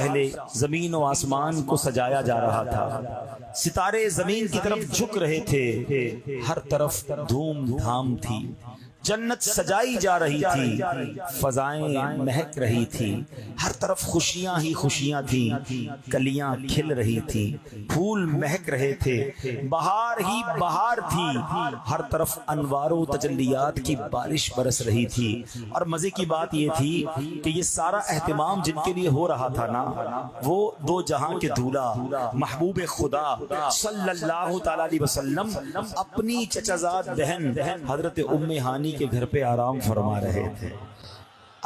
پہلے زمین و آسمان کو سجایا جا رہا تھا، ستارے زمین کی طرف جھک رہے تھے، ہر طرف دھوم دھام تھی، جنت سجائی جا رہی تھی، فضائیں مہک رہی تھی، ہر طرف خوشیاں ہی خوشیاں تھیں، کلیاں کھل رہی تھیں، پھول مہک رہے تھے، بہار ہی بہار تھی، ہر طرف انوار و تجلیات کی بارش برس رہی تھی۔ اور مزے کی بات یہ تھی کہ یہ سارا اہتمام جن کے لیے ہو رہا تھا نا، وہ دو جہاں کے دولہ محبوب خدا صلی اللہ تعالی علیہ وسلم اپنی چچازاد بہن حضرت ام ہانی کے گھر پہ آرام فرما رہے تھے۔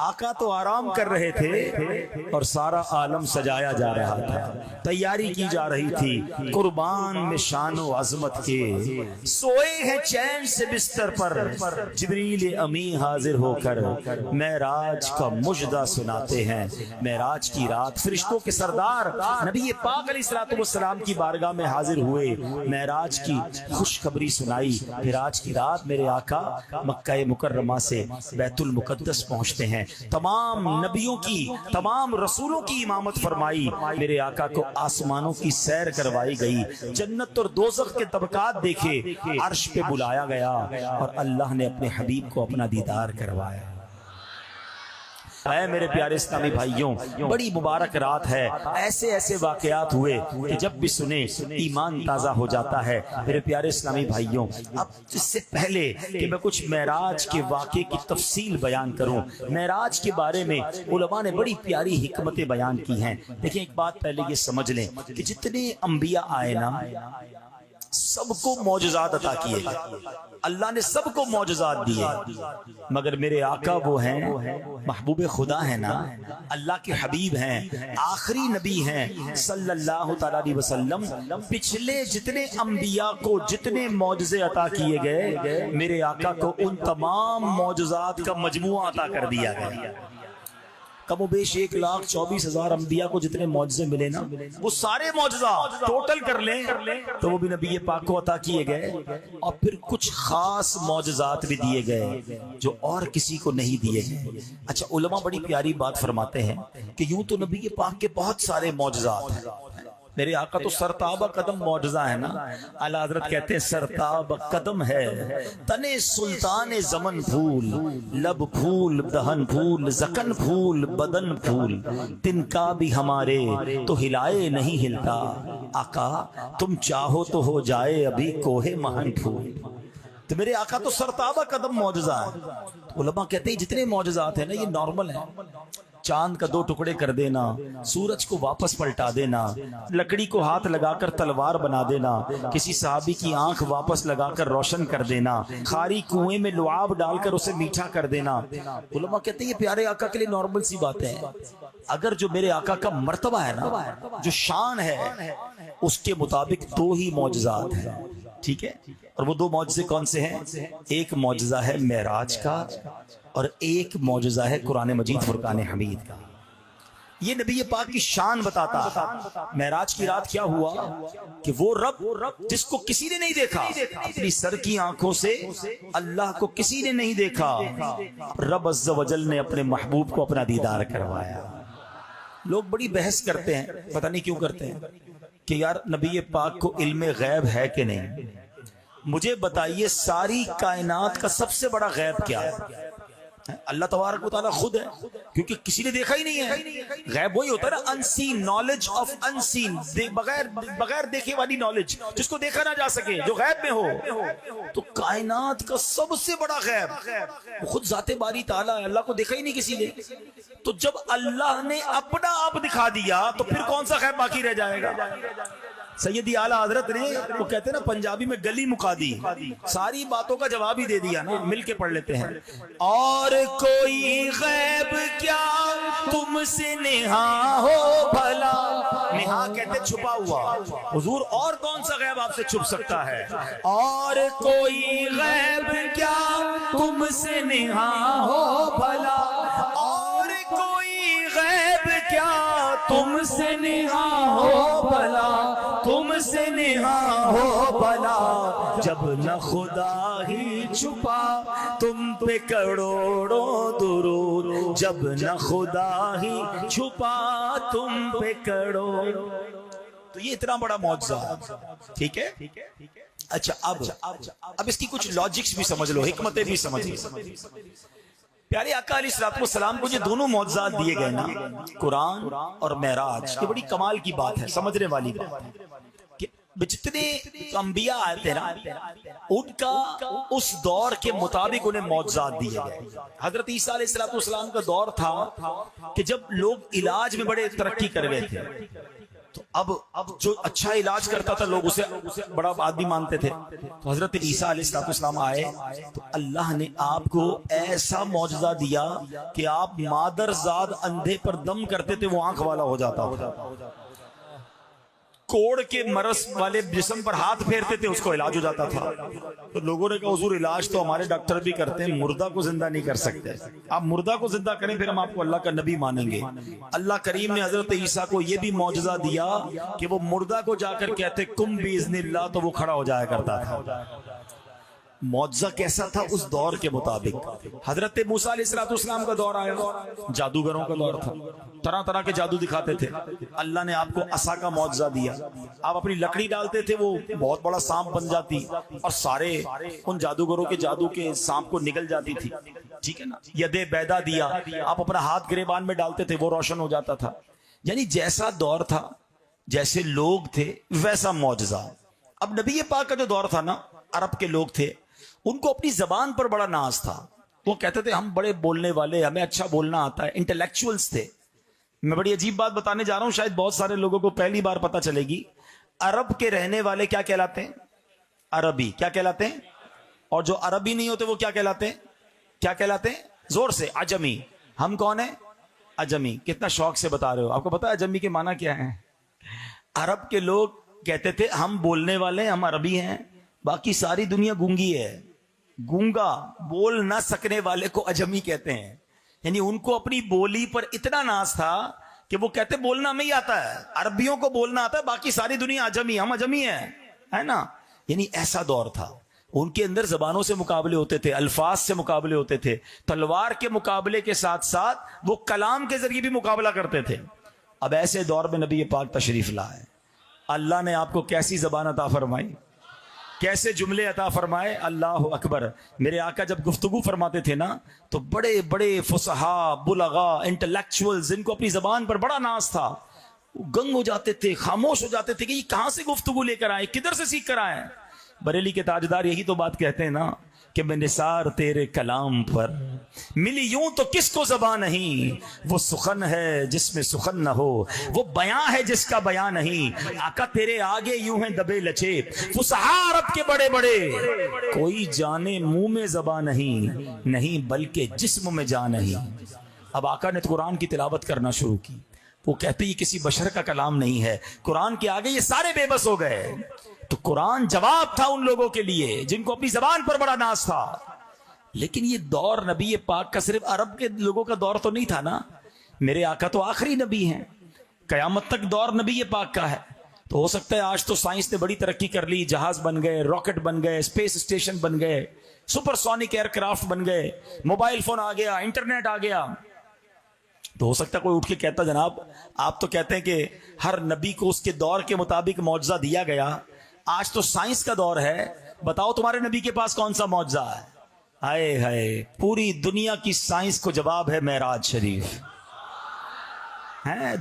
آقا تو آرام کر رہے تھے اور سارا عالم سجایا جا رہا تھا، تیاری کی جا رہی تھی، قربان میں شان و عظمت کے سوئے ہیں چین سے بستر پر، جبریل امی حاضر ہو کر معراج کا مجدہ سناتے ہیں۔ معراج کی رات فرشتوں کے سردار نبی پاک علیہ الصلوۃ والسلام کی بارگاہ میں حاضر ہوئے، معراج کی خوشخبری سنائی۔ معراج کی رات میرے آقا مکہ مکرمہ سے بیت المقدس پہنچتے ہیں، تمام نبیوں کی تمام رسولوں کی امامت فرمائی، میرے آقا کو آسمانوں کی سیر کروائی گئی، جنت اور دوزخ کے طبقات دیکھے، عرش پہ بلایا گیا اور اللہ نے اپنے حبیب کو اپنا دیدار کروایا۔ اے میرے پیارے اسلامی بھائیوں، بڑی مبارک رات ہے، ایسے ایسے واقعات ہوئے کہ جب بھی سنے ایمان تازہ ہو جاتا ہے۔ میرے پیارے اسلامی بھائیوں، اب اس سے پہلے کہ میں کچھ معراج کے واقعے کی تفصیل بیان کروں، معراج کے بارے میں علماء نے بڑی پیاری حکمتیں بیان کی ہیں۔ دیکھیں ایک بات پہلے یہ سمجھ لیں کہ جتنے انبیاء آئے نا، سب کو معجزات عطا کیے، اللہ نے سب کو معجزات دیے، مگر میرے آقا وہ ہیں، محبوب خدا ہیں نا، اللہ کے حبیب ہیں، آخری نبی ہیں صلی اللہ تعالی علیہ وسلم۔ پچھلے جتنے انبیاء کو جتنے معجزے عطا کیے گئے، میرے آقا کو ان تمام معجزات کا مجموعہ عطا کر دیا گیا۔ کم و بیش 1,24,000 انبیاء کو جتنے معجزے ملے نا، وہ سارے معجزات ٹوٹل کر لیں تو وہ بھی نبی پاک کو عطا کیے گئے، اور پھر کچھ خاص معجزات بھی دیے گئے جو اور کسی کو نہیں دیے گئے۔ اچھا، علماء بڑی پیاری بات فرماتے ہیں کہ یوں تو نبی پاک کے بہت سارے معجزات ہیں، میرے آقا تو سرتاب قدم معجزہ ہے نا۔ اعلیٰ حضرت کہتے ہیں سرتاب قدم ہے، تنے سلطان زمن پھول، لب پھول دہن پھول، زکن پھول بدن پھول، تن کا بھی ہمارے تو ہلائے نہیں ہلتا، آقا تم چاہو تو ہو جائے ابھی کوہ مہن پھول۔ تو میرے آقا تو سرتاب قدم معجزہ ہے۔ علماء کہتے ہیں جتنے معجزات ہیں نا، یہ نارمل ہیں، چاند کا 2 ٹکڑے کر دینا، سورج کو واپس پلٹا دینا، لکڑی کو ہاتھ لگا کر تلوار بنا دینا، کسی صحابی کی آنکھ واپس لگا کر روشن کر دینا، خاری کنویں میں لعاب ڈال کر اسے میٹھا کر دینا۔ علماء کہتے ہیں یہ پیارے آقا کے لیے نارمل سی باتیں ہیں، اگر جو میرے آقا کا مرتبہ ہے نا، جو شان ہے، اس کے مطابق 2 ہی معجزات ہیں، ٹھیک ہے؟ اور وہ 2 معجزے کون سے ہیں؟ ایک معجزہ ہے معراج کا اور ایک معجزہ ہے قرآن مجید فرقان حمید کا۔ یہ نبی پاک کی شان بتاتا ہے۔ معراج کی رات کیا ہوا کہ وہ رب جس کو کسی نے نہیں دیکھا، اپنی سر کی آنکھوں سے اللہ کو کسی نے نہیں دیکھا، رب عز و جل نے اپنے محبوب کو اپنا دیدار کروایا۔ لوگ بڑی بحث کرتے ہیں، پتہ نہیں کیوں کرتے ہیں، کہ یار نبی پاک کو علم غیب ہے کہ نہیں؟ مجھے بتائیے ساری کائنات کا سب سے بڑا غیب کیا ہے؟ اللہ تبارک و تعالیٰ خود ہے، کیونکہ کسی نے دیکھا ہی نہیں ہے۔ غیب وہی ہوتا ہے نا، انسین، نالج آف انسین، بغیر دیکھے والی نالج، جس کو دیکھا نہ جا سکے، جو غیب میں ہو۔ تو کائنات کا سب سے بڑا غیب خود ذات باری تعالیٰ ہے، اللہ کو دیکھا ہی نہیں کسی نے۔ تو جب اللہ نے اپنا آپ دکھا دیا تو پھر کون سا غیب باقی رہ جائے گا؟ سیدی اعلیٰ حضرت نے، وہ کہتے ہیں نا پنجابی میں گلی مکا دی، ساری باتوں کا جواب ہی دے دیا نا، مل کے پڑھ لیتے ہیں۔ اور کوئی غیب کیا تم سے نہا ہو بھلا، نہا کہتے چھپا ہوا، حضور اور کون سا غیب آپ سے چھپ سکتا ہے؟ اور کوئی غیب کیا تم سے نہا ہو بھلا، اور کوئی غیب کیا تم سے نہا ہو بھلا، تم سے نہا ہو بھلا، جب نہ خدا ہی چھپا تم پہ کروڑوں درود، جب نہ خدا ہی چھپا تم پہ کروڑ. تو یہ اتنا بڑا معجزہ، ٹھیک ہے. اچھا اب اس کی کچھ لاجکس بھی سمجھ لو، حکمتیں بھی سمجھ لو. پیارے آقا علیہ الصلوۃ والسلام کو جو دونوں معجزات دیے گئے نا، قرآن اور معراج، یہ بڑی کمال کی بات ہے، سمجھنے والی بات ہے کہ جتنے انبیاء آئے تھے نا، ان کا اس دور کے مطابق انہیں معجزات دیے گئے. حضرت عیسیٰ علیہ الصلوۃ والسلام کا دور تھا کہ جب لوگ علاج میں بڑے ترقی کر گئے تھے، تو اب جو اچھا علاج کرتا تھا لوگ اسے بڑا آدمی مانتے تھے. تو حضرت عیسیٰ علیہ السلام آئے تو اللہ نے آپ کو ایسا معجزہ دیا کہ آپ مادر زاد اندھے پر دم کرتے تھے وہ آنکھ والا ہو جاتا تھا. کوڑ کے مرض والے جسم پر ہاتھ پھیرتے تھے، اس کو علاج ہو جاتا تھا. تو لوگوں نے کہا حضور علاج تو ہمارے ڈاکٹر بھی کرتے ہیں، مردہ کو زندہ نہیں کر سکتے، آپ مردہ کو زندہ کریں پھر ہم آپ کو اللہ کا نبی مانیں گے. اللہ کریم نے حضرت عیسیٰ کو یہ بھی معجزہ دیا کہ وہ مردہ کو جا کر کہتے کم باذن اللہ، تو وہ کھڑا ہو جایا کرتا تھا. معجزہ کیسا تھا اس دور کے مطابق. حضرت موسیٰ علیہ السلام کا دور آیا، جادوگروں کا دور تھا، طرح طرح کے جادو دکھاتے تھے. اللہ نے آپ کو عصا کا معجزہ دیا، آپ اپنی لکڑی ڈالتے تھے وہ بہت بڑا سانپ بن جاتی اور سارے ان جادوگروں کے جادو کے سانپ کو نگل جاتی تھی، ٹھیک ہے نا. ید بیدا دیا، آپ اپنا ہاتھ گریبان میں ڈالتے تھے وہ روشن ہو جاتا تھا. یعنی جیسا دور تھا، جیسے لوگ تھے، ویسا معجزہ. اب نبی پاک کا جو دور تھا نا، عرب کے لوگ تھے، ان کو اپنی زبان پر بڑا ناز تھا. وہ کہتے تھے ہم بڑے بولنے والے، ہمیں اچھا بولنا آتا ہے، انٹلیکچوئلز تھے. میں بڑی عجیب بات بتانے جا رہا ہوں، شاید بہت سارے لوگوں کو پہلی بار پتہ چلے گی. عرب کے رہنے والے کیا کہلاتے ہیں؟ عربی. کیا کہلاتے ہیں؟ اور جو عربی نہیں ہوتے وہ کیا کہلاتے ہیں؟ کیا کہلاتے ہیں؟ زور سے. عجمی. ہم کون ہیں؟ عجمی. کتنا شوق سے بتا رہے ہو. آپ کو پتا ہے عجمی کے معنی کیا ہے؟ عرب کے لوگ کہتے تھے ہم بولنے والے، ہم عربی ہیں، باقی ساری دنیا گونگی ہے. گونگا، بول نہ سکنے والے کو عجمی کہتے ہیں. یعنی ان کو اپنی بولی پر اتنا ناز تھا کہ وہ کہتے بولنا ہمیں ہی آتا ہے، عربیوں کو بولنا آتا ہے، باقی ساری دنیا عجمی، ہم عجمی ہیں، ہے نا. یعنی ایسا دور تھا. ان کے اندر زبانوں سے مقابلے ہوتے تھے، الفاظ سے مقابلے ہوتے تھے، تلوار کے مقابلے کے ساتھ ساتھ وہ کلام کے ذریعے بھی مقابلہ کرتے تھے. اب ایسے دور میں نبی پاک تشریف لائے. اللہ نے آپ کو کیسی زبان عطا فرمائی، کیسے جملے عطا فرمائے. اللہ اکبر. میرے آقا جب گفتگو فرماتے تھے نا تو بڑے بڑے فصحا، بلغا، انٹلیکچوئلز، ان کو اپنی زبان پر بڑا ناز تھا. وہ گنگ ہو جاتے تھے، خاموش ہو جاتے تھے کہ یہ کہاں سے گفتگو لے کر آئے، کدھر سے سیکھ کر آئے. بریلی کے تاجدار یہی تو بات کہتے ہیں نا کہ میں نثار تیرے کلام پر ملی یوں تو کس کو زبان نہیں. وہ سخن ہے جس میں سخن نہ ہو، وہ بیاں ہے جس کا بیاں نہیں. آقا تیرے آگے یوں ہیں دبے لچے، فصحا عرب کے بڑے بڑے، کوئی جانے منہ میں زبان نہیں بلکہ جسم میں جان نہیں. اب آقا نے قرآن کی تلاوت کرنا شروع کی. وہ کہتے یہ کسی بشر کا کلام نہیں ہے. قرآن کے آگے یہ سارے بے بس ہو گئے. تو قرآن جواب تھا ان لوگوں کے لیے جن کو اپنی زبان پر بڑا ناز تھا. لیکن یہ دور نبی پاک کا صرف عرب کے لوگوں کا دور تو نہیں تھا نا. میرے آقا تو آخری نبی ہیں، قیامت تک دور نبی پاک کا ہے. تو ہو سکتا ہے آج تو سائنس نے بڑی ترقی کر لی، جہاز بن گئے، راکٹ بن گئے، اسپیس اسٹیشن بن گئے، سپر سونک ایئر کرافٹ بن گئے، موبائل فون آ گیا، انٹرنیٹ آ گیا. تو ہو سکتا ہے کوئی اٹھ کے کہتا جناب آپ تو کہتے ہیں کہ ہر نبی کو اس کے دور کے مطابق معجزہ دیا گیا، آج تو سائنس کا دور ہے، بتاؤ تمہارے نبی کے پاس کون سا معجزہ ہے؟ ہائے ہائے، پوری دنیا کی سائنس کو جواب ہے معراج شریف.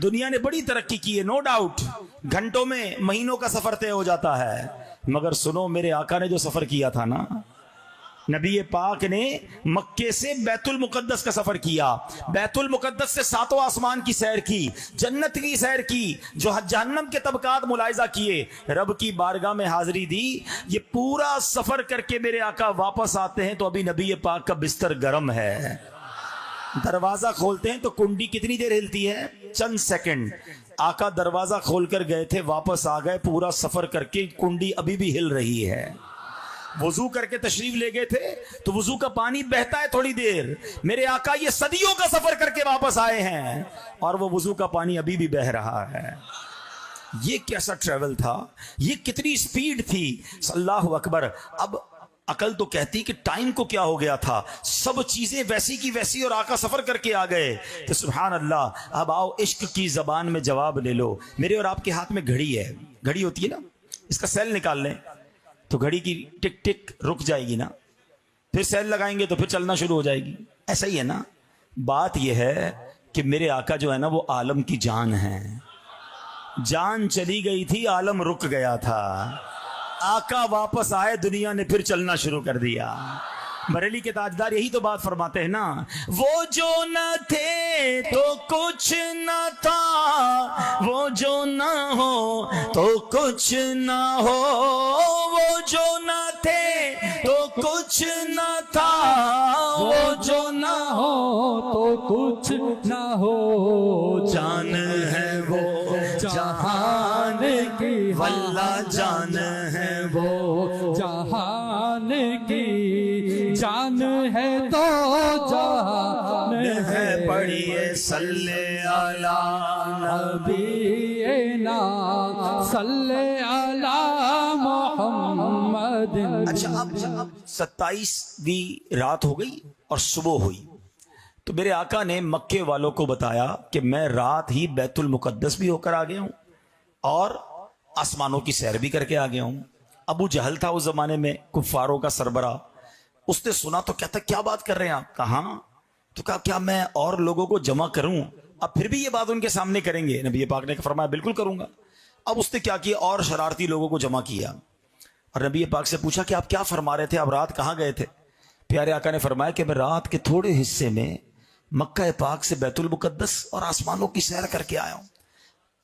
دنیا نے بڑی ترقی کی ہے، نو ڈاؤٹ، گھنٹوں میں مہینوں کا سفر طے ہو جاتا ہے. مگر سنو، میرے آقا نے جو سفر کیا تھا نا، نبی پاک نے مکے سے بیت المقدس کا سفر کیا، بیت المقدس سے ساتوں آسمان کی سیر کی، جنت کی سیر کی، جو جہنم کے طبقات ملاحظہ کیے، رب کی بارگاہ میں حاضری دی. یہ پورا سفر کر کے میرے آقا واپس آتے ہیں تو ابھی نبی پاک کا بستر گرم ہے. دروازہ کھولتے ہیں تو کنڈی کتنی دیر ہلتی ہے؟ چند سیکنڈ. آقا دروازہ کھول کر گئے تھے، واپس آ گئے، پورا سفر کر کے کنڈی ابھی بھی ہل رہی ہے. وضو کر کے تشریف لے گئے تھے تو وضو کا پانی بہتا ہے تھوڑی دیر. میرے آقا یہ صدیوں کا سفر کر کے واپس آئے ہیں اور وہ وضو کا پانی ابھی بھی بہ رہا ہے. یہ کیسا ٹریول تھا، یہ کتنی سپیڈ تھی. اللہ اکبر. عقل تو کہتی کہ ٹائم کو کیا ہو گیا تھا، سب چیزیں ویسی کی ویسی اور آقا سفر کر کے آ گئے. تو سبحان اللہ. اب آؤ عشق کی زبان میں جواب لے لو. میرے اور آپ کے ہاتھ میں گھڑی ہے، گھڑی ہوتی ہے نا، اس کا سیل نکال لیں تو گھڑی کی ٹک ٹک رک جائے گی نا، پھر سیل لگائیں گے تو پھر چلنا شروع ہو جائے گی. ایسا ہی ہے نا. بات یہ ہے کہ میرے آقا جو ہے نا وہ عالم کی جان ہے. جان چلی گئی تھی، عالم رک گیا تھا. آقا واپس آئے، دنیا نے پھر چلنا شروع کر دیا. بریلی کے تاجدار یہی تو بات فرماتے ہیں نا، وہ جو نہ تھے تو کچھ نہ تھا، وہ جو نہ ہو تو کچھ نہ ہو، وہ جو نہ تھے تو کچھ نہ تھا، وہ جو نہ ہو تو کچھ نہ ہو. جان ہے وہ جہان کی، واللہ جان ہے وہ جہان کی، جان ہے تو جہان ہے. پڑھیے صلی علی نبینا صلی علی محمد. اچھا اب 27ویں رات ہو گئی اور صبح ہوئی تو میرے آقا نے مکے والوں کو بتایا کہ میں رات ہی بیت المقدس بھی ہو کر آ گیا ہوں اور آسمانوں کی سیر بھی کر کے آ گیا ہوں. ابو جہل تھا اس زمانے میں کفاروں کا سربراہ. اس نے سنا تو کہتا کیا بات کر رہے ہیں آپ؟ کہاں؟ تو کہا کیا میں اور لوگوں کو جمع کروں؟ اب پھر بھی یہ بات ان کے سامنے کریں گے؟ نبی پاک نے فرمایا بالکل کروں گا. اب اس نے کیا کیا اور شرارتی لوگوں کو جمع کیا اور نبی پاک سے پوچھا کہ آپ کیا فرما رہے تھے، آپ رات کہاں گئے تھے؟ پیارے آقا نے فرمایا کہ میں رات کے تھوڑے حصے میں مکہ پاک سے بیت المقدس اور آسمانوں کی سیر کر کے آیا ہوں.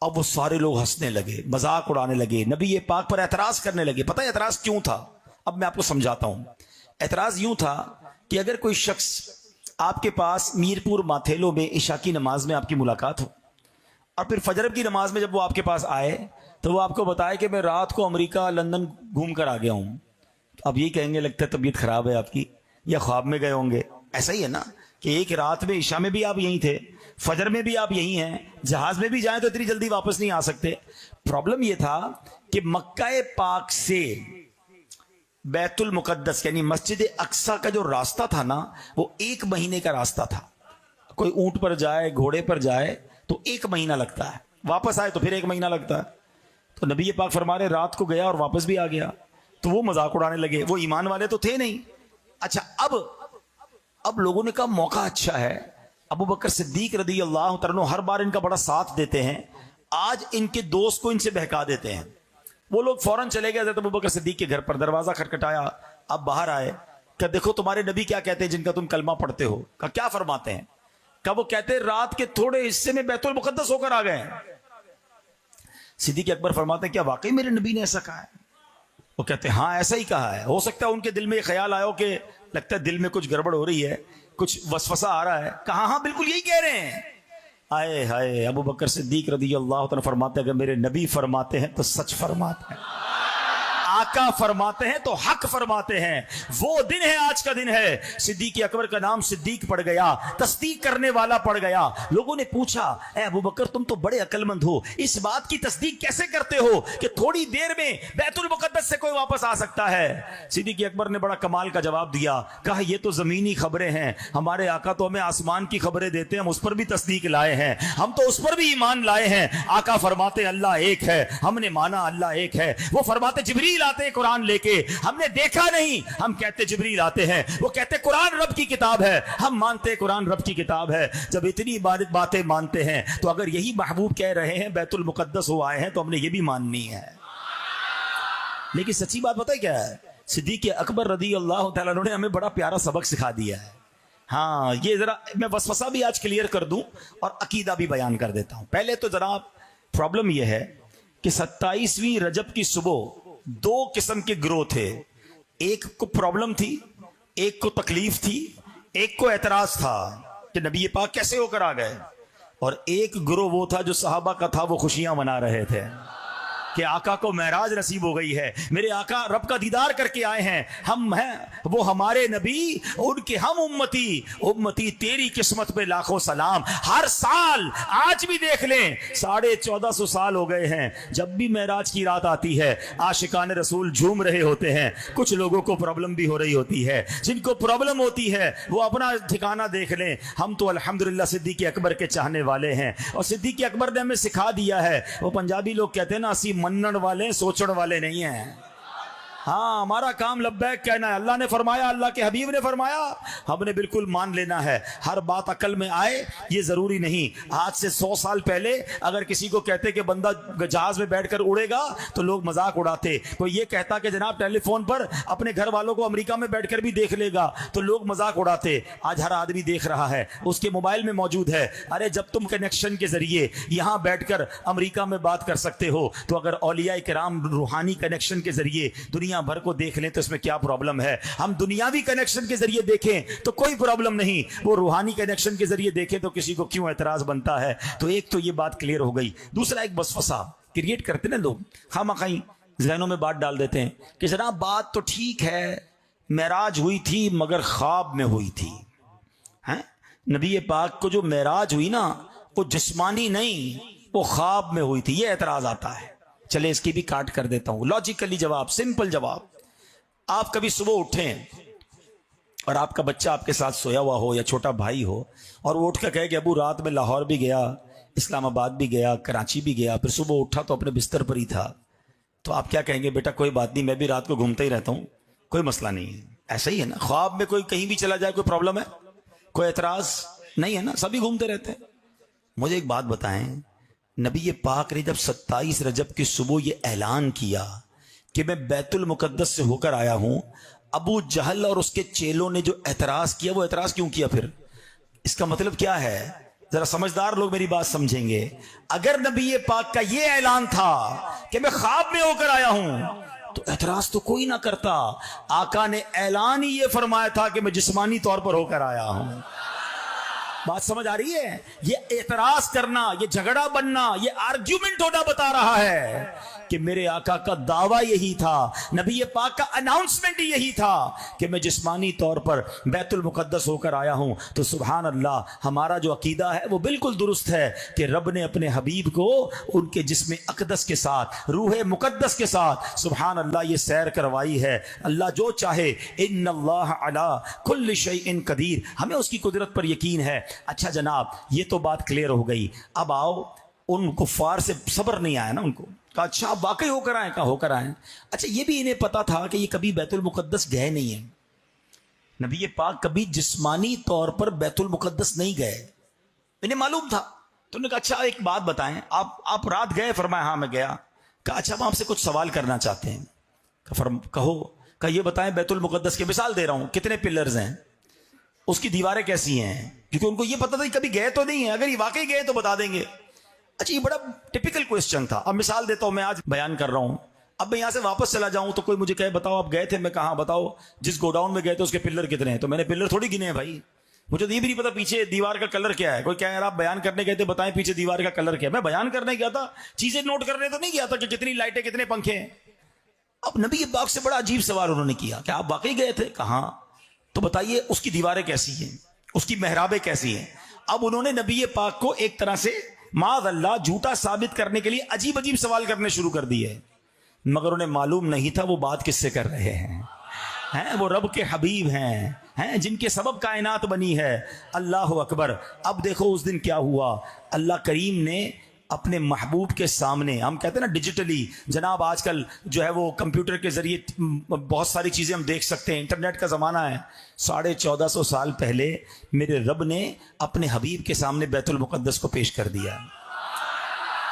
اب وہ سارے لوگ ہنسنے لگے، مذاق اڑانے لگے، نبی پاک پر اعتراض کرنے لگے. پتہ ہے اعتراض کیوں تھا؟ اب میں آپ کو سمجھاتا ہوں. اعتراض یوں تھا کہ اگر کوئی شخص آپ کے پاس میرپور ماتھیلو میں عشاء کی نماز میں آپ کی ملاقات ہو اور پھر فجر کی نماز میں جب وہ آپ کے پاس آئے تو وہ آپ کو بتائے کہ میں رات کو امریکہ لندن گھوم کر آ گیا ہوں، تو اب یہ کہیں گے لگتا ہے طبیعت خراب ہے آپ کی، یا خواب میں گئے ہوں گے. ایسا ہی ہے نا کہ ایک رات میں عشاء میں بھی آپ یہیں تھے، فجر میں بھی آپ یہیں ہیں، جہاز میں بھی جائیں تو اتنی جلدی واپس نہیں آ سکتے. پرابلم یہ تھا کہ مکہ پاک سے بیت المقدس یعنی مسجد اقصی کا جو راستہ تھا نا وہ 1 مہینے کا راستہ تھا. کوئی اونٹ پر جائے، گھوڑے پر جائے تو 1 مہینہ لگتا ہے، واپس آئے تو پھر 1 مہینہ لگتا ہے. تو نبی پاک فرما رہے رات کو گیا اور واپس بھی آ گیا. تو وہ مذاق اڑانے لگے، وہ ایمان والے تو تھے نہیں. اچھا اب لوگوں نے کہا موقع اچھا ہے، ابو بکر صدیق رضی اللہ تعالیٰ عنہ ہر بار ان کا بڑا ساتھ دیتے ہیں، آج ان کے دوست کو ان سے بہکا دیتے ہیں. وہ لوگ فوراً چلے گئے حضرت ابو بکر صدیق کے گھر پر، دروازہ کھٹکھٹایا. اب باہر آئے کہ دیکھو تمہارے نبی کیا کہتے ہیں جن کا تم کلمہ پڑھتے ہو. کہا کیا فرماتے ہیں؟ کہا وہ کہتے ہیں رات کے تھوڑے حصے میں بیت المقدس ہو کر آ گئے ہیں. صدیق اکبر فرماتے ہیں کیا واقعی میرے نبی نے ایسا کہا ہے؟ وہ کہتے ہیں ہاں ایسا ہی کہا ہے. ہو سکتا ہے ان کے دل میں یہ خیال آیا ہو کہ لگتا ہے دل میں کچھ گڑبڑ ہو رہی ہے، کچھ وسوسہ آ رہا ہے. کہا ہاں بالکل یہی کہہ رہے ہیں. آئے ہائے ابو بکر صدیق رضی اللہ تعالیٰ فرماتے ہیں کہ میرے نبی فرماتے ہیں تو سچ فرماتے ہیں، آقا فرماتے ہیں تو حق فرماتے ہیں. وہ دن ہے، آج کا دن ہے. صدیق اکبر کا نام صدیق پڑ گیا، تصدیق کرنے والا پڑ گیا. لوگوں نے پوچھا اے ابو بکر تم تو بڑے عقل مند ہو، اس بات کی تصدیق کیسے کرتے ہو کہ تھوڑی دیر میں بیت المقدس سے کوئی واپس آ سکتا ہے؟ صدیق اکبر نے بڑا کمال کا جواب دیا. کہا یہ تو زمینی خبریں ہیں، ہمارے آقا تو ہمیں آسمان کی خبریں دیتے ہیں، ہم اس پر بھی تصدیق لائے ہیں، ہم تو اس پر بھی ایمان لائے ہیں. آقا فرماتے اللہ ایک ہے، ہم نے مانا اللہ ایک ہے. وہ فرماتے جبریل آتے ہیں قرآن لے کے، ہم نے دیکھا نہیں، ہم کہتے جبریل آتے ہیں. وہ کہتے قرآن رب کی کتاب ہے، ہم مانتے قرآن رب کی کتاب ہے. جب اتنی باتیں مانتے ہیں تو اگر یہی محبوب کہہ رہے ہیں بیت المقدس ہو آئے ہیں تو ہم نے یہ بھی ماننی ہے. لیکن سچی بات پتہ ہے کیا ہے؟ صدیق اکبر رضی اللہ تعالیٰ عنہ نے ہمیں بڑا پیارا سبق سکھا دیا ہے. ہاں یہ ذرا میں وسوسہ بھی آج کلیئر کر دوں اور عقیدہ بھی بیان کر دیتا ہوں. پہلے تو ذرا پرابلم یہ ہے کہ 27ویں رجب کی صبح 2 قسم کے گروہ تھے. ایک کو پرابلم تھی، ایک کو تکلیف تھی، ایک کو اعتراض تھا کہ نبی پاک کیسے ہو کر آ گئے، اور ایک گروہ وہ تھا جو صحابہ کا تھا، وہ خوشیاں منا رہے تھے کہ آقا کو معراج نصیب ہو گئی ہے, میرے آقا رب کا دیدار کر کے آئے ہیں, ہم ہیں وہ ہمارے نبی, ان کے ہم امتی, امتی تیری قسمت پہ لاکھوں سلام. ہر سال آج بھی دیکھ لیں 1450 سال ہو گئے ہیں, جب بھی معراج کی رات آتی ہے عاشقان رسول جھوم رہے ہوتے ہیں. کچھ لوگوں کو پرابلم بھی ہو رہی ہوتی ہے, جن کو پرابلم ہوتی ہے وہ اپنا ٹھکانہ دیکھ لیں. ہم تو الحمدللہ صدیق اکبر کے چاہنے والے ہیں, اور صدیق اکبر نے ہمیں سکھا دیا ہے. وہ پنجابی لوگ کہتے ہیں نا اسی منن والے سوچن والے نہیں ہیں. ہاں ہمارا کام لبیک کہنا ہے. اللہ نے فرمایا, اللہ کے حبیب نے فرمایا, ہم نے بالکل مان لینا ہے. ہر بات عقل میں آئے یہ ضروری نہیں. آج سے 100 سال پہلے اگر کسی کو کہتے کہ بندہ جہاز میں بیٹھ کر اڑے گا تو لوگ مذاق اڑاتے. کوئی یہ کہتا کہ جناب ٹیلی فون پر اپنے گھر والوں کو امریکہ میں بیٹھ کر بھی دیکھ لے گا تو لوگ مذاق اڑاتے. آج ہر آدمی دیکھ رہا ہے, اس کے موبائل میں موجود ہے. ارے جب تم کنیکشن کے ذریعے یہاں بیٹھ کر امریکہ میں بات کر سکتے ہو تو اگر اولیاء کرام روحانی کنیکشن کے ذریعے دنیا بھر کو دیکھ لیں تو اس میں کیا پرابلم ہے؟ ہم دنیاوی کنیکشن کے ذریعے دیکھیں تو کوئی پرابلم نہیں, وہ روحانی کنیکشن کے ذریعے دیکھیں تو کسی کو کیوں اعتراض بنتا ہے؟ تو ایک تو یہ بات کلیئر ہو گئی. دوسرا ایک وسوسہ کریٹ کرتے نا لوگ, ہم کہیں ذہنوں میں بات ڈال دیتے ہیں کہ جناب بات تو ٹھیک ہے, معراج ہوئی تھی مگر خواب میں ہوئی تھی. نبی پاک کو جو معراج ہوئی نا وہ جسمانی نہیں, وہ خواب میں ہوئی تھی. یہ اعتراض آتا ہے. چلے اس کی بھی کاٹ کر دیتا ہوں. لاجیکلی جواب, سمپل جواب. آپ کبھی صبح اٹھیں اور آپ کا بچہ آپ کے ساتھ سویا ہوا ہو یا چھوٹا بھائی ہو اور وہ اٹھ کر کہے کہ ابو رات میں لاہور بھی گیا, اسلام آباد بھی گیا, کراچی بھی گیا, پھر صبح اٹھا تو اپنے بستر پر ہی تھا, تو آپ کیا کہیں گے؟ بیٹا کوئی بات نہیں, میں بھی رات کو گھومتا ہی رہتا ہوں, کوئی مسئلہ نہیں ہے. ایسا ہی ہے نا, خواب میں کوئی کہیں بھی چلا جائے کوئی پرابلم ہے؟ کوئی اعتراض نہیں ہے نا, سبھی گھومتے رہتے ہیں. مجھے ایک بات بتائیں, نبی پاک نے جب 27 رجب کی صبح یہ اعلان کیا کہ میں بیت المقدس سے ہو کر آیا ہوں, ابو جہل اور اس کے چیلوں نے جو اعتراض کیا, وہ اعتراض کیوں کیا پھر؟ اس کا مطلب کیا ہے؟ ذرا سمجھدار لوگ میری بات سمجھیں گے. اگر نبی پاک کا یہ اعلان تھا کہ میں خواب میں ہو کر آیا ہوں تو اعتراض تو کوئی نہ کرتا. آقا نے اعلان ہی یہ فرمایا تھا کہ میں جسمانی طور پر ہو کر آیا ہوں. بات سمجھ آ رہی ہے؟ یہ اعتراض کرنا, یہ جھگڑا بننا, یہ آرگیومنٹ ہونا بتا رہا ہے کہ میرے آقا کا دعویٰ یہی تھا, نبی پاک کا اناؤنسمنٹ یہی تھا کہ میں جسمانی طور پر بیت المقدس ہو کر آیا ہوں. تو سبحان اللہ, ہمارا جو عقیدہ ہے وہ بالکل درست ہے کہ رب نے اپنے حبیب کو ان کے جسم اقدس کے ساتھ, روح مقدس کے ساتھ سبحان اللہ یہ سیر کروائی ہے. اللہ جو چاہے, ان اللہ علی کل شیء قدیر, ہمیں اس کی قدرت پر یقین ہے. اچھا جناب, یہ تو بات کلیئر ہو گئی. اب آؤ, ان کفار سے صبر نہیں آیا نا, ان کو کہا اچھا آپ واقعی ہو کر آئیں؟ کہا ہو کر آئیں. اچھا یہ بھی انہیں پتا تھا کہ یہ کبھی بیت المقدس گئے نہیں ہیں, نبی پاک کبھی جسمانی طور پر بیت المقدس نہیں گئے, انہیں معلوم تھا. تو انہوں نے کہا اچھا ایک بات بتائیں, آپ رات گئے؟ فرمایا ہاں میں گیا. کہا اچھا ہم آپ سے کچھ سوال کرنا چاہتے ہیں. کہو. کہا یہ بتائیں بیت المقدس کے, مثال دے رہا ہوں, کتنے پلرز ہیں, اس کی دیواریں کیسی ہیں؟ کیونکہ ان کو یہ پتا تھا کہ کبھی گئے تو نہیں ہیں, اگر یہ واقعی گئے تو بتا دیں گے. اچھا یہ بڑا ٹپیکل کوسچن تھا. اب مثال دیتا ہوں, میں آج بیان کر رہا ہوں, اب میں یہاں سے واپس چلا جاؤں تو کوئی مجھے کہے بتاؤ آپ گئے تھے؟ میں کہاں بتاؤ, جس گوڈاؤن میں گئے تھے اس کے پلر کتنے ہیں؟ تو میں نے پلر تھوڑی گنے ہیں بھائی, مجھے تو یہ بھی نہیں پتا پیچھے دیوار کا کلر کیا ہے. کوئی کہے یار آپ بیان کرنے گئے تھے, بتائیں پیچھے دیوار کا کلر کیا ہے. میں بیان کرنے گیا تھا, چیزیں نوٹ کرنے تو نہیں گیا تھا کہ کتنی لائٹیں کتنے پنکھے ہیں. اب نبی پاک سے بڑا عجیب سوال انہوں نے کیا کہ آپ واقعی گئے تھے؟ کہاں. تو بتائیے اس کی دیواریں کیسی ہیں, اس کی محرابیں کیسی ہیں. اب انہوں نے نبی پاک کو ایک طرح سے معاذ اللہ جھوٹا ثابت کرنے کے لیے عجیب عجیب سوال کرنے شروع کر دیے, مگر انہیں معلوم نہیں تھا وہ بات کس سے کر رہے ہیں. وہ رب کے حبیب ہیں جن کے سبب کائنات بنی ہے. اللہ اکبر. اب دیکھو اس دن کیا ہوا, اللہ کریم نے اپنے محبوب کے سامنے, ہم کہتے ہیں نا ڈیجیٹلی, جناب آج کل جو ہے وہ کمپیوٹر کے ذریعے بہت ساری چیزیں ہم دیکھ سکتے ہیں, انٹرنیٹ کا زمانہ ہے. 1450 سال پہلے میرے رب نے اپنے حبیب کے سامنے بیت المقدس کو پیش کر دیا.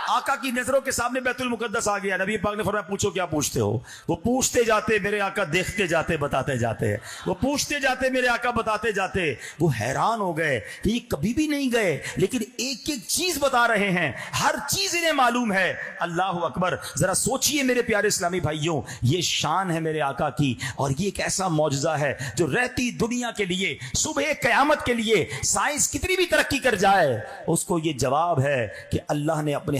آقا کی نظروں کے سامنے بیت المقدس آ گیا. نبی پاک نے فرمایا پوچھو کیا پوچھتے ہو. وہ پوچھتے جاتے, میرے آقا دیکھتے جاتے, بتاتے جاتے. وہ پوچھتے جاتے, میرے آقا بتاتے جاتے. وہ حیران ہو گئے کہ یہ کبھی بھی نہیں گئے لیکن ایک ایک چیز بتا رہے ہیں, ہر چیز انہیں معلوم ہے. اللہ اکبر. ذرا سوچئے میرے پیارے اسلامی بھائیوں, یہ شان ہے میرے آقا کی, اور یہ ایک ایسا معجزہ ہے جو رہتی دنیا کے لیے, صبح قیامت کے لیے سائنس کتنی بھی ترقی کر جائے, اس کو یہ جواب ہے کہ اللہ نے اپنے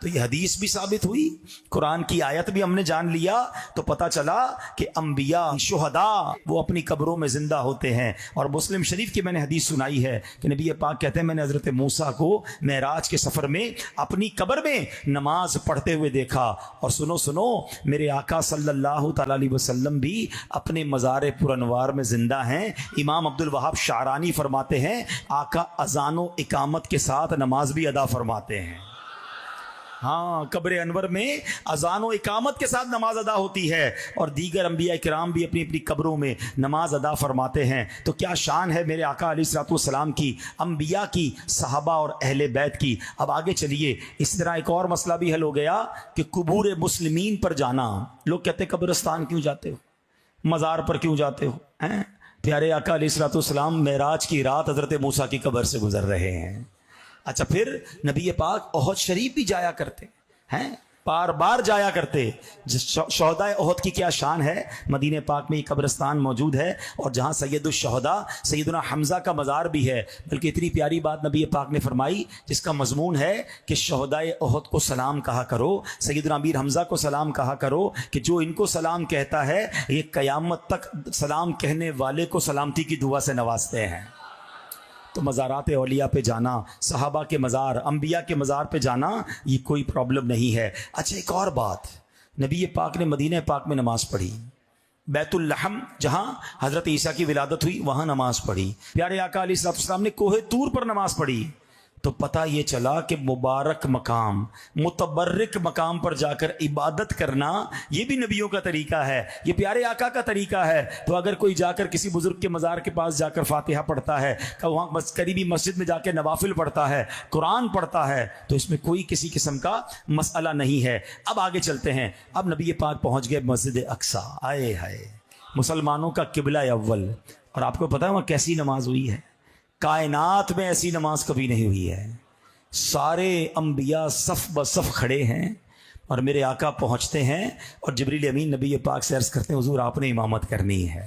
تو یہ حدیث بھی ثابت ہوئی، قرآن کی آیت بھی ہم نے جان لیا، تو پتہ چلا کہ انبیاء شہداء وہ اپنی قبروں میں زندہ ہوتے ہیں۔ اور مسلم شریف کی میں نے حدیث سنائی ہے کہ نبی پاک کہتے ہیں میں نے حضرت موسیٰ کو معراج کے سفر میں اپنی قبر میں نماز پڑھتے ہوئے دیکھا۔ اور سنو میرے آقا صلی اللہ تعالی علیہ وسلم بھی اپنے مزار پر انوار میں زندہ ہیں۔ امام عبد الوہاب شعرانی فرماتے ہیں آقا اذان و اقامت کے ساتھ نماز بھی ادا فرماتے ہیں۔ ہاں، قبر انور میں اذان و اقامت کے ساتھ نماز ادا ہوتی ہے، اور دیگر انبیاء کرام بھی اپنی اپنی قبروں میں نماز ادا فرماتے ہیں۔ تو کیا شان ہے میرے آقا علیہ الصلوۃ والسلام کی، انبیاء کی، صحابہ اور اہل بیت کی۔ اب آگے چلیے، اس طرح ایک اور مسئلہ بھی حل ہو گیا کہ قبور مسلمین پر جانا۔ لوگ کہتے ہیں قبرستان کیوں جاتے ہو، مزار پر کیوں جاتے ہو؟ پیارے آقا علیہ الصلوۃ والسلام معراج کی رات حضرت موسیٰ کی قبر سے گزر رہے ہیں۔ اچھا، پھر نبی پاک احد شریف بھی جایا کرتے ہیں، بار بار جایا کرتے۔ شہداء احد کی کیا شان ہے، مدینہ پاک میں یہ قبرستان موجود ہے، اور جہاں سید الشہداء سیدنا حمزہ کا مزار بھی ہے۔ بلکہ اتنی پیاری بات نبی پاک نے فرمائی جس کا مضمون ہے کہ شہداء احد کو سلام کہا کرو، سیدنا امیر حمزہ کو سلام کہا کرو، کہ جو ان کو سلام کہتا ہے یہ قیامت تک سلام کہنے والے کو سلامتی کی دعا سے نوازتے ہیں۔ تو مزارات اولیاء پہ جانا، صحابہ کے مزار، انبیاء کے مزار پہ جانا، یہ کوئی پرابلم نہیں ہے۔ اچھا، ایک اور بات، نبی پاک نے مدینہ پاک میں نماز پڑھی، بیت اللحم جہاں حضرت عیسیٰ کی ولادت ہوئی وہاں نماز پڑھی، پیارے آقا علیہ الصلوۃ والسلام نے کوہ طور پر نماز پڑھی۔ تو پتہ یہ چلا کہ مبارک مقام، متبرک مقام پر جا کر عبادت کرنا یہ بھی نبیوں کا طریقہ ہے، یہ پیارے آقا کا طریقہ ہے۔ تو اگر کوئی جا کر کسی بزرگ کے مزار کے پاس جا کر فاتحہ پڑھتا ہے، وہاں قریبی مسجد میں جا کے نوافل پڑھتا ہے، قرآن پڑھتا ہے، تو اس میں کوئی کسی قسم کا مسئلہ نہیں ہے۔ اب آگے چلتے ہیں، اب نبی پاک پہنچ گئے مسجد اقصیٰ، آئے ہائے، مسلمانوں کا قبلہ اول۔ اور آپ کو پتہ ہے وہاں کیسی نماز ہوئی ہے؟ کائنات میں ایسی نماز کبھی نہیں ہوئی ہے۔ سارے انبیاء صف بصف کھڑے ہیں، اور میرے آقا پہنچتے ہیں، اور جبریل امین نبی پاک سے عرض کرتے ہیں حضور آپ نے امامت کرنی ہے۔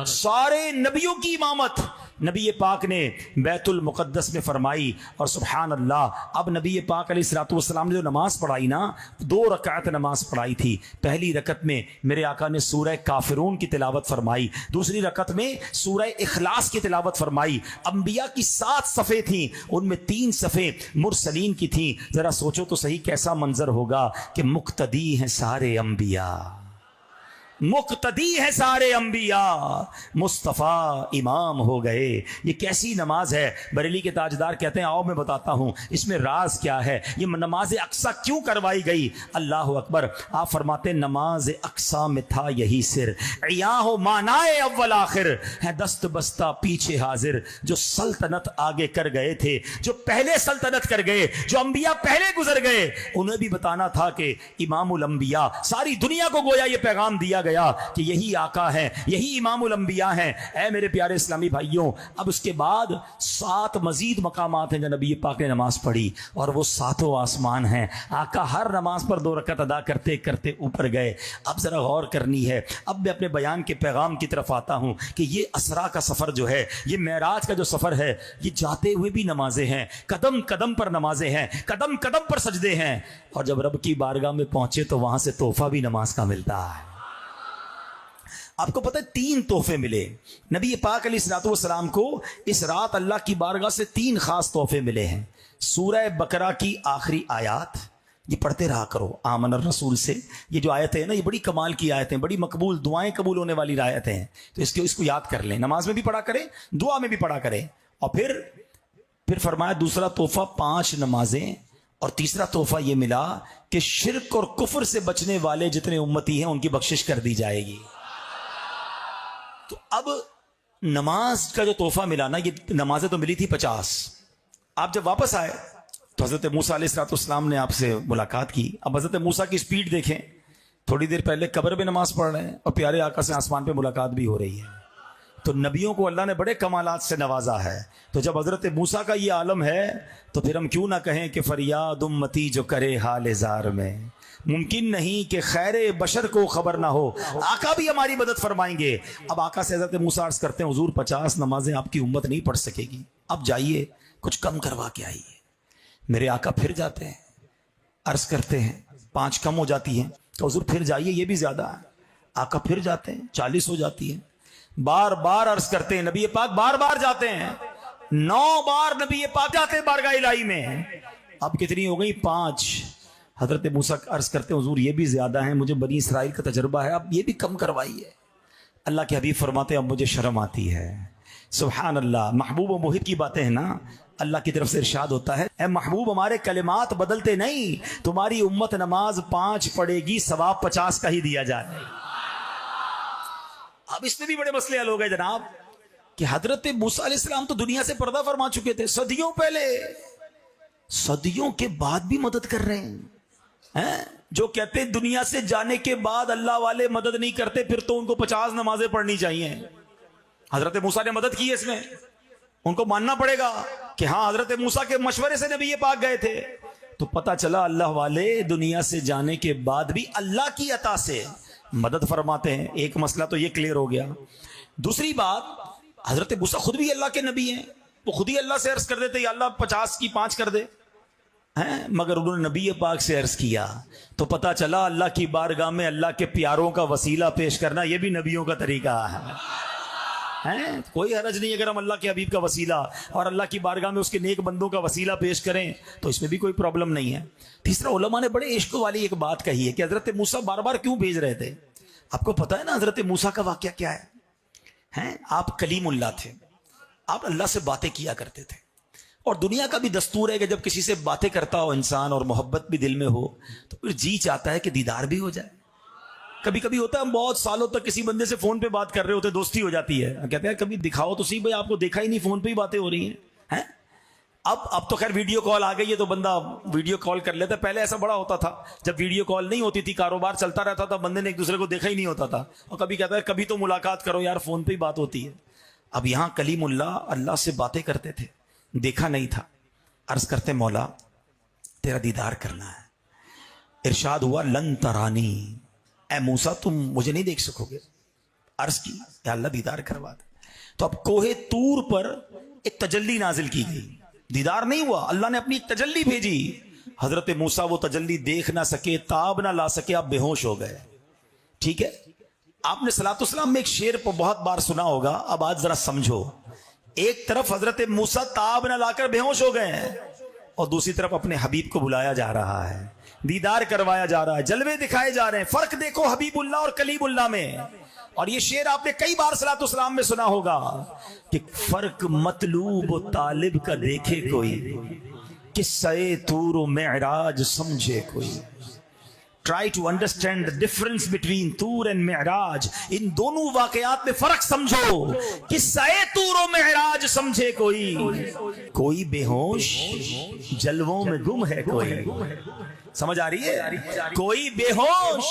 سارے نبیوں کی امامت نبی پاک نے بیت المقدس میں فرمائی، اور سبحان اللہ، اب نبی پاک علیہ الصلوۃ والسلام نے جو نماز پڑھائی نا، 2 رکعت نماز پڑھائی تھی۔ پہلی رکعت میں میرے آقا نے سورہ کافرون کی تلاوت فرمائی، دوسری رکعت میں سورہ اخلاص کی تلاوت فرمائی۔ انبیاء کی 7 صفیں تھیں، ان میں 3 صفیں مرسلین کی تھیں۔ ذرا سوچو تو صحیح کیسا منظر ہوگا کہ مقتدی ہیں سارے انبیاء، مقتدی ہے سارے انبیاء، مصطفیٰ امام ہو گئے۔ یہ کیسی نماز ہے؟ بریلی کے تاجدار کہتے ہیں آؤ میں بتاتا ہوں اس میں راز کیا ہے، یہ نماز اقصیٰ کیوں کروائی گئی۔ اللہ اکبر، آپ فرماتے ہیں نماز اقصیٰ میں تھا یہی سر، عیاں ہو معنائے اول آخر، ہے دست بستہ پیچھے حاضر۔ جو سلطنت آگے کر گئے تھے، جو پہلے سلطنت کر گئے، جو انبیاء پہلے گزر گئے، انہیں بھی بتانا تھا کہ امام الانبیاء، ساری دنیا کو گویا یہ پیغام دیا گیا کہ یہی آقا ہے، یہی امام الانبیاء ہیں۔ اے میرے پیارے اسلامی بھائیوں، اب اس کے بعد 7 مزید مقامات ہیں جہاں نبی پاک نے نماز پڑھی، اور وہ 7 آسمان ہیں۔ آقا ہر نماز پر 2 رکعت ادا کرتے کرتے اوپر گئے۔ اب ذرا غور کرنی ہے، اب میں اپنے بیان کے پیغام کی طرف آتا ہوں کہ یہ اسرا کا سفر جو ہے، یہ معراج کا جو سفر ہے، یہ جاتے ہوئے بھی نمازیں ہیں، قدم قدم پر نمازیں ہیں، قدم قدم پر سجدے ہیں، اور جب رب کی بارگاہ میں پہنچے تو وہاں سے تحفہ بھی نماز کا ملتا ہے۔ آپ کو پتہ ہے 3 تحفے ملے نبی پاک علیہ الصلوۃ والسلام کو اس رات، اللہ کی بارگاہ سے 3 خاص تحفے ملے ہیں۔ سورہ بقرہ کی آخری آیات یہ پڑھتے رہا کرو، آمن الرسول سے۔ یہ جو آیتیں ہیں نا، یہ بڑی کمال کی آیتیں، بڑی مقبول دعائیں قبول ہونے والی آیتیں ہیں، تو اس کو یاد کر لیں، نماز میں بھی پڑھا کریں، دعا میں بھی پڑھا کریں۔ اور پھر فرمایا دوسرا تحفہ 5 نمازیں، اور تیسرا تحفہ یہ ملا کہ شرک اور کفر سے بچنے والے جتنے امتی ہیں ان کی بخشش کر دی جائے گی۔ تو اب نماز کا جو تحفہ ملا نا، یہ نمازیں تو ملی تھی 50۔ آپ جب واپس آئے تو حضرت موسیٰ علیہ السلام نے آپ سے ملاقات کی۔ اب حضرت موسیٰ کی سپیڈ دیکھیں، تھوڑی دیر پہلے قبر میں نماز پڑھ رہے ہیں اور پیارے آقا سے آسمان پہ ملاقات بھی ہو رہی ہے۔ تو نبیوں کو اللہ نے بڑے کمالات سے نوازا ہے۔ تو جب حضرت موسیٰ کا یہ عالم ہے تو پھر ہم کیوں نہ کہیں کہ فریاد امتی جو کرے حال زار میں، ممکن نہیں کہ خیر بشر کو خبر نہ ہو، آقا بھی ہماری مدد فرمائیں گے۔ اب آقا سے حضرت موسیٰ عرض کرتے ہیں حضور 50 نمازیں آپ کی امت نہیں پڑھ سکے گی، اب جائیے کچھ کم کروا کے آئیے۔ میرے آقا پھر جاتے ہیں، عرض کرتے ہیں 5 کم ہو جاتی ہیں تو حضور پھر جائیے یہ بھی زیادہ ہے. آقا پھر جاتے ہیں 40 ہو جاتی ہے. بار بار عرض کرتے ہیں, نبی پاک بار بار جاتے ہیں. 9 بار نبی پاک جاتے ہیں بارگاہ الہی میں. اب کتنی ہو گئی؟ 5. حضرت موسیٰ عرض کرتے ہیں حضور یہ بھی زیادہ ہیں, مجھے بنی اسرائیل کا تجربہ ہے, اب یہ بھی کم کروائیے. اللہ کے حبیب فرماتے ہیں اب مجھے شرم آتی ہے. سبحان اللہ. محبوب و محب کی باتیں ہیں نا. اللہ کی طرف سے ارشاد ہوتا ہے اے محبوب ہمارے کلمات بدلتے نہیں, تمہاری امت نماز 5 پڑھے گی ثواب 50 کا ہی دیا جائے. اب اس میں بھی بڑے مسئلے حل ہو گئے جناب کہ حضرت موسیٰ علیہ السلام تو دنیا سے پردہ فرما چکے تھے صدیوں پہلے, صدیوں کے بعد بھی مدد کر رہے ہیں. جو کہتے ہیں دنیا سے جانے کے بعد اللہ والے مدد نہیں کرتے, پھر تو ان کو 50 نمازیں پڑھنی چاہیے. حضرت موسیٰ نے مدد کی ہے, اس میں ان کو ماننا پڑے گا کہ ہاں حضرت موسیٰ کے مشورے سے نبی پاک گئے تھے. تو پتہ چلا اللہ والے دنیا سے جانے کے بعد بھی اللہ کی عطا سے مدد فرماتے ہیں. ایک مسئلہ تو یہ کلیئر ہو گیا. دوسری بات, حضرت موسیٰ خود بھی اللہ کے نبی ہیں, وہ خود ہی اللہ سے عرض کر دیتے یا اللہ 50 کی 5 کر دے, مگر انہوں نے نبی پاک سے عرض کیا تو پتہ چلا اللہ کی بارگاہ میں اللہ کے پیاروں کا وسیلہ پیش کرنا یہ بھی نبیوں کا طریقہ ہے. کوئی حرج نہیں اگر ہم اللہ کے حبیب کا وسیلہ اور اللہ کی بارگاہ میں اس کے نیک بندوں کا وسیلہ پیش کریں تو اس میں بھی کوئی پرابلم نہیں ہے. تیسرا, علماء نے بڑے عشق والی ایک بات کہی ہے کہ حضرت موسیٰ بار بار کیوں بھیج رہے تھے. آپ کو پتا ہے نا حضرت موسیٰ کا واقعہ کیا ہے؟ آپ کلیم اللہ تھے, آپ اللہ سے باتیں کیا کرتے تھے, اور دنیا کا بھی دستور ہے کہ جب کسی سے باتیں کرتا ہو انسان اور محبت بھی دل میں ہو تو پھر جی چاہتا ہے کہ دیدار بھی ہو جائے. کبھی کبھی ہوتا ہے ہم بہت سالوں تک کسی بندے سے فون پہ بات کر رہے ہوتے, دوستی ہو جاتی ہے, کہتے ہیں کبھی دکھاؤ تو صحیح بھائی آپ کو دیکھا ہی نہیں, فون پہ ہی باتیں ہو رہی ہیں. اب تو خیر ویڈیو کال آ گئی ہے تو بندہ ویڈیو کال کر لیتا ہے. پہلے ایسا بڑا ہوتا تھا جب ویڈیو کال نہیں ہوتی تھی, کاروبار چلتا رہتا تھا, بندے نے ایک دوسرے کو دیکھا ہی نہیں ہوتا تھا, اور کبھی کہتا ہے کبھی تو ملاقات کرو یار, فون پہ ہی بات ہوتی ہے. اب یہاں کلیم اللہ سے باتیں کرتے تھے, دیکھا نہیں تھا. عرض کرتے مولا تیرا دیدار کرنا ہے. ارشاد ہوا لن ترانی, اے موسیٰ تم مجھے نہیں دیکھ سکو گے. عرض کی یا اللہ دیدار کروا دے. تو اب کوہ طور پر ایک تجلی نازل کی گئی, دیدار نہیں ہوا, اللہ نے اپنی تجلی بھیجی. حضرت موسیٰ وہ تجلی دیکھ نہ سکے, تاب نہ لا سکے, آپ بے ہوش ہو گئے. ٹھیک ہے, آپ نے صلاۃ والسلام میں ایک شعر کو بہت بار سنا ہوگا, اب آج ذرا سمجھو. ایک طرف حضرت موسیٰ تاب نہ لا کر بے ہوش ہو گئے ہیں, اور دوسری طرف اپنے حبیب کو بلایا جا رہا ہے, دیدار کروایا جا رہا ہے, جلوے دکھائے جا رہے ہیں. فرق دیکھو حبیب اللہ اور کلیم اللہ میں. اور یہ شعر آپ نے کئی بار صلاۃ والسلام میں سنا ہوگا کہ فرق مطلوب و طالب کا دیکھے کوئی, قصہ طور و معراج سمجھے کوئی. Try to understand the difference between طور and معراج. ان دونوں واقعات میں فرق سمجھو. قصہ طور و معراج سمجھے کوئی, کوئی بے ہوش جلووں میں گم ہے کوئی. سمجھ آ رہی ہے؟ کوئی بے ہوش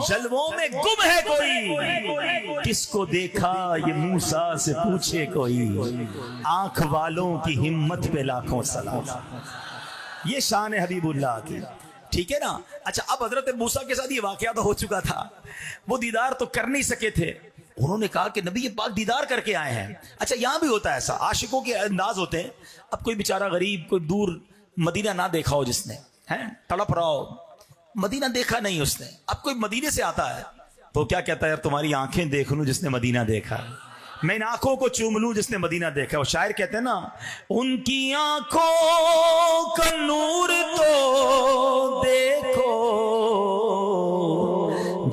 جلووں میں گم ہے کوئی, کس کو دیکھا یہ موسیٰ سے پوچھے کوئی, آنکھ والوں کی ہمت پہ لاکھوں سلام. یہ شان ہے حبیب اللہ کی. ٹھیک ہے نا. اچھا, اب حضرت موسیٰ کے ساتھ یہ واقعہ تو ہو چکا تھا, وہ دیدار تو کر نہیں سکے تھے. انہوں نے کہا کہ نبی پاک دیدار کر کے آئے ہیں. اچھا, یہاں بھی ہوتا ہے ایسا, عاشقوں کے انداز ہوتے ہیں. اب کوئی بیچارہ غریب, کوئی دور مدینہ نہ دیکھا ہو, جس نے تڑپ رہا ہو, مدینہ دیکھا نہیں اس نے, اب کوئی مدینے سے آتا ہے تو کیا کہتا ہے یار تمہاری آنکھیں دیکھ لوں جس نے مدینہ دیکھا, میں ان آنکھوں کو چوم لوں جس نے مدینہ دیکھا. وہ شاعر کہتے ہیں نا, ان کی آنکھوں کا نور تو دیکھو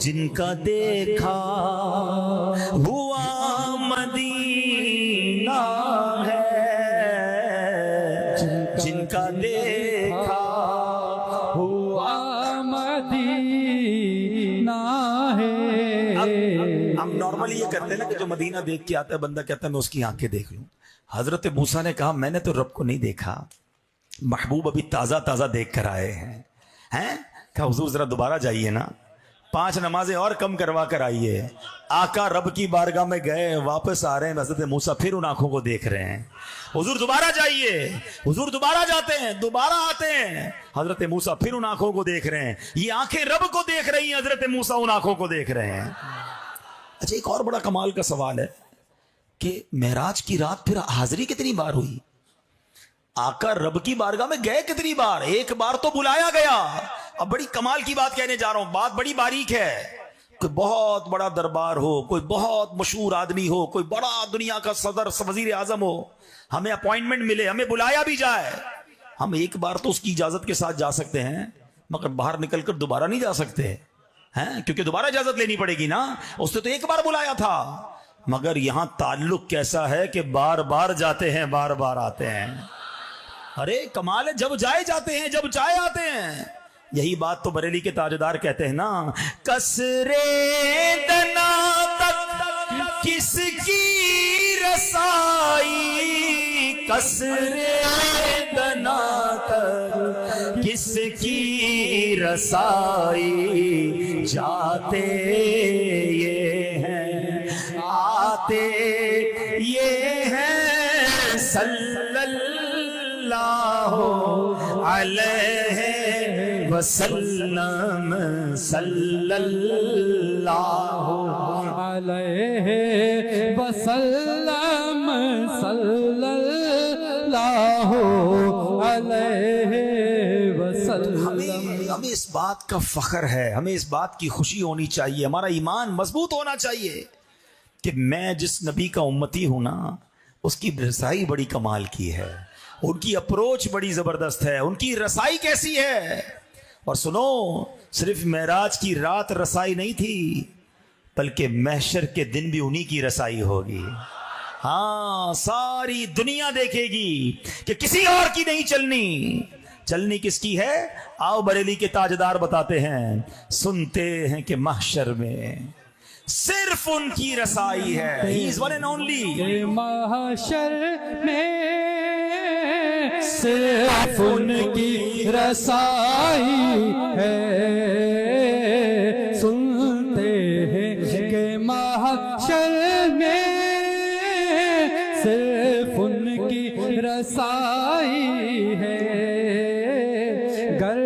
جن کا دیکھا ہوا مدینہ ہے, جن کا دیکھا ہوا مدینہ ہے. ہم نارملی یہ کرتے ہیں نا کہ جو مدینہ دیکھ کے آتا ہے بندہ کہتا ہے میں اس کی آنکھیں دیکھ لوں. حضرت موسیٰ نے کہا میں نے تو رب کو نہیں دیکھا, محبوب ابھی تازہ تازہ دیکھ کر آئے ہیں. کہا حضور ذرا دوبارہ جائیے نا, 5 نمازیں اور کم کروا کر آئیے. آقا رب کی بارگاہ میں گئے, واپس آ رہے ہیں, حضرت موسیٰ پھر ان آنکھوں کو دیکھ رہے ہیں. حضور دوبارہ جائیے. حضور دوبارہ جاتے ہیں, دوبارہ آتے ہیں, حضرت موسیٰ پھر ان آنکھوں کو دیکھ رہے ہیں. یہ آنکھیں رب کو دیکھ رہی ہیں, حضرت موسیٰ ان آنکھوں کو دیکھ رہے ہیں. اچھا, ایک اور بڑا کمال کا سوال ہے کہ معراج کی رات پھر حاضری کتنی بار ہوئی؟ آقا رب کی بارگاہ میں گئے کتنی بار؟ ایک بار تو بلایا گیا. اب بڑی کمال کی بات کہنے جا رہا ہوں, بات بڑی باریک ہے. کوئی بہت بڑا دربار ہو, کوئی بہت مشہور آدمی ہو, کوئی بڑا دنیا کا صدر وزیر اعظم ہو, ہمیں اپوائنٹمنٹ ملے, ہمیں بلایا بھی جائے, ہم ایک بار تو اس کی اجازت کے ساتھ جا سکتے ہیں, مگر باہر نکل کر دوبارہ نہیں جا سکتے ہیں, کیونکہ دوبارہ اجازت لینی پڑے گی نا. اس نے تو ایک بار بلایا تھا. مگر یہاں تعلق کیسا ہے کہ بار بار جاتے ہیں, بار بار آتے ہیں. ارے کمال ہے, جب جائے جاتے ہیں, جب چاہے آتے ہیں. یہی بات تو بریلی کے تاجدار کہتے ہیں نا, کسرے دنا تک کس کی رسائی, کسرے دنا تک کس کی رسائی, جاتے یہ ہیں آتے یہ ہیں, صلی اللہ علیہ وسلم, صلی اللہ علیہ وسلم, صلی اللہ علیہ وسلم. ہمیں اس بات کا فخر ہے, ہمیں اس بات کی خوشی ہونی چاہیے, ہمارا ایمان مضبوط ہونا چاہیے کہ میں جس نبی کا امتی ہوں نا, اس کی رسائی بڑی کمال کی ہے, ان کی اپروچ بڑی زبردست ہے, ان کی رسائی کیسی ہے. اور سنو, صرف معراج کی رات رسائی نہیں تھی, بلکہ محشر کے دن بھی انہی کی رسائی ہوگی. ہاں, ساری دنیا دیکھے گی کہ کسی اور کی نہیں چلنی. چلنی کس کی ہے؟ آؤ بریلی کے تاجدار بتاتے ہیں, سنتے ہیں کہ محشر میں صرف ان کی رسائی ہے. He is one and only. کہ محشر میں صرف ان کی رسائی ہے, سنتے ہیں کہ محشر میں صرف ان کی رسائی ہے, گر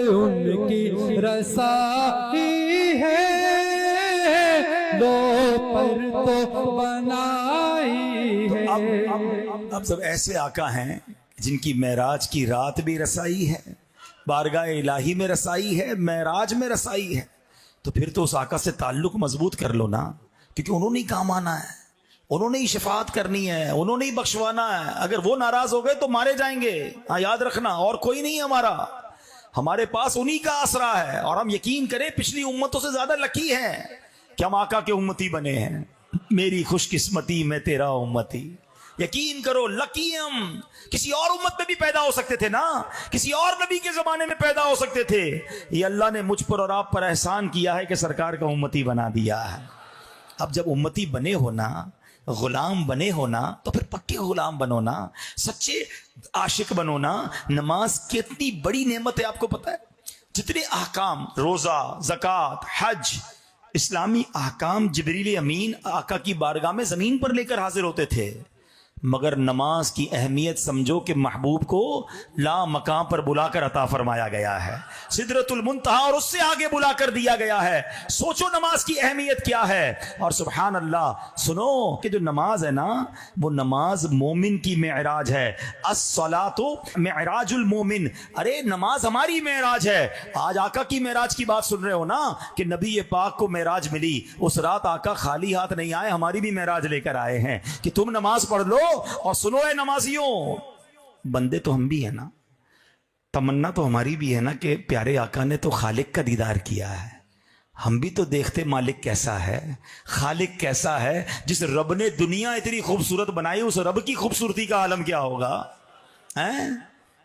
ان کی رسائی ہے لو پر تو بنائی ہے. اب سب ایسے آقا ہیں جن کی معراج کی رات بھی رسائی ہے, بارگاہ الہی میں رسائی ہے, معراج میں رسائی ہے. تو پھر تو اس آقا سے تعلق مضبوط کر لو نا, کیونکہ انہوں نے ہی کام آنا ہے, انہوں نے ہی شفاعت کرنی ہے, انہوں نے ہی بخشوانا ہے. اگر وہ ناراض ہو گئے تو مارے جائیں گے. ہاں یاد رکھنا, اور کوئی نہیں ہمارا, ہمارے پاس انہی کا آسرا ہے. اور ہم یقین کریں پچھلی امتوں سے زیادہ لکی ہیں کہ ہم آقا کے امتی بنے ہیں. میری خوش قسمتی میں تیرا امتی. یقین کرو لکی ہم. کسی اور امت میں بھی پیدا ہو سکتے تھے نا, کسی اور نبی کے زمانے میں پیدا ہو سکتے تھے. یہ اللہ نے مجھ پر اور آپ پر احسان کیا ہے کہ سرکار کا امتی بنا دیا ہے. اب جب امتی بنے ہونا, غلام بنے ہونا, تو پھر پکے غلام بنو نا, سچے عاشق بنو نا. نماز کتنی بڑی نعمت ہے آپ کو پتہ ہے. جتنے احکام, روزہ, زکوٰۃ, حج, اسلامی احکام جبریل امین آقا کی بارگاہ میں زمین پر لے کر حاضر ہوتے تھے, مگر نماز کی اہمیت سمجھو کہ محبوب کو لا مقام پر بلا کر عطا فرمایا گیا ہے, سدرۃ المنتہا, اور اس سے آگے بلا کر دیا گیا ہے. سوچو نماز کی اہمیت کیا ہے. اور سبحان اللہ, سنو کہ جو نماز ہے نا, وہ نماز مومن کی معراج ہے. الصلاۃ معراج المومن. ارے نماز ہماری معراج ہے. آج آقا کی معراج کی بات سن رہے ہو نا, کہ نبی پاک کو معراج ملی. اس رات آقا خالی ہاتھ نہیں آئے, ہماری بھی معراج لے کر آئے ہیں کہ تم نماز پڑھ لو. اور سنو اے نمازیوں, بندے تو ہم بھی ہیں نا, تمنا تو ہماری بھی ہے نا کہ پیارے آقا نے تو خالق کا دیدار کیا ہے. ہم بھی تو دیکھتے مالک کیسا ہے, خالق کیسا ہے. جس رب نے دنیا اتنی خوبصورت بنائی, اس رب کی خوبصورتی کا عالم کیا ہوگا.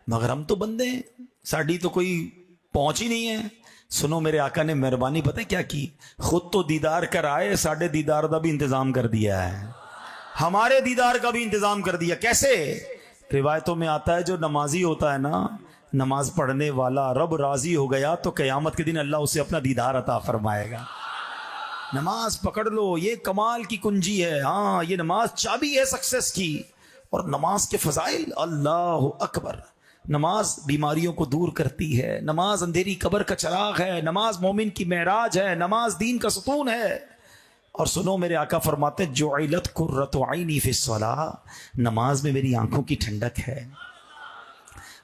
مگر ہم تو بندے ہیں, ساڑی تو کوئی پہنچ ہی نہیں ہے. سنو میرے آقا نے مہربانی پتہ کیا کی, خود تو دیدار کر آئے, ساڑھے دیدار کا بھی انتظام کر دیا ہے, ہمارے دیدار کا بھی انتظام کر دیا. کیسے؟ روایتوں میں آتا ہے جو نمازی ہوتا ہے نا, نماز پڑھنے والا, رب راضی ہو گیا تو قیامت کے دن اللہ اسے اپنا دیدار عطا فرمائے گا. نماز پکڑ لو, یہ کمال کی کنجی ہے. ہاں, یہ نماز چابی ہے سکسیس کی. اور نماز کے فضائل, اللہ اکبر. نماز بیماریوں کو دور کرتی ہے, نماز اندھیری قبر کا چراغ ہے, نماز مومن کی معراج ہے, نماز دین کا ستون ہے. اور سنو میرے آقا فرماتے, جعلت قرۃ عینی فی الصلاۃ, نماز میں میری آنکھوں کی ٹھنڈک ہے.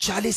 40